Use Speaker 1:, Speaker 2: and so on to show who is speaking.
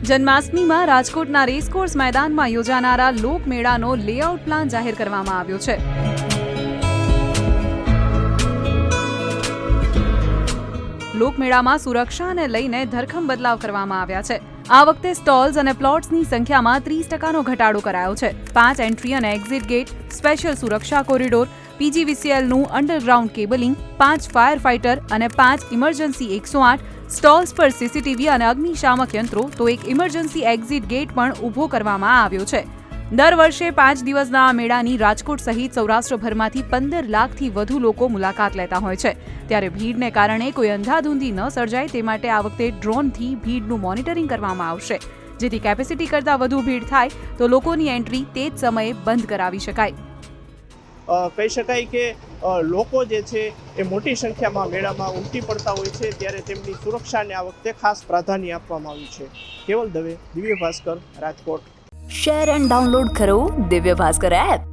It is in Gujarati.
Speaker 1: જન્માષ્ટમીમાં રાજકોટના રેસકોર્સ મેદાનમાં યોજાનારા લોકમેળાનો લેઆઉટ પ્લાન જાહેર કરવામાં આવ્યો છે. લોકમેળામાં સુરક્ષાને લઈને ધરખમ બદલાવ કરવામાં આવ્યા છે. આ વખતે સ્ટોલ્સ અને પ્લોટ્સની સંખ્યામાં 30% ઘટાડો કરાયો છે. 5 એન્ટ્રી અને એક્ઝિટ ગેટ, સ્પેશિયલ સુરક્ષા કોરિડોર, પીજીવીસીએલનું અંડરગ્રાઉન્ડ કેબલિંગ, 5 ફાયર ફાઇટર અને 5 ઇમરજન્સી 108, સ્ટોલ્સ પર સીસીટીવી અને અગ્નિશામક યંત્રો, તો એક ઇમરજન્સી એક્ઝિટ ગેટ પણ ઊભો કરવામાં આવ્યો છે. દર વર્ષે 5 દિવસના આ મેળાની રાજકોટ સહિત સૌરાષ્ટ્રભરમાંથી 15 લાખથી વધુ લોકો મુલાકાત લેતા હોય છે. ત્યારે ભીડને કારણે કોઈ અંધાધૂંધી ન સર્જાય તે માટે આ વખતે ડ્રોનથી ભીડનું મોનિટરિંગ કરવામાં આવશે, જેથી કેપેસિટી કરતાં વધુ ભીડ થાય તો લોકોની એન્ટ્રી તે જ સમયે બંધ કરાવી શકાય.
Speaker 2: કહી શકાય કે લોકો જે છે એ મોટી સંખ્યામાં મેળામાં ઉમટી પડતા હોય છે, ત્યારે તેમની સુરક્ષાને આ વખતે ખાસ પ્રાધાન્ય આપવામાં આવ્યું છે. કેવલ Dave, Divya Bhaskar, Rajkot.
Speaker 3: Share and download કરો દિવ્ય ભાસ્કર એપ.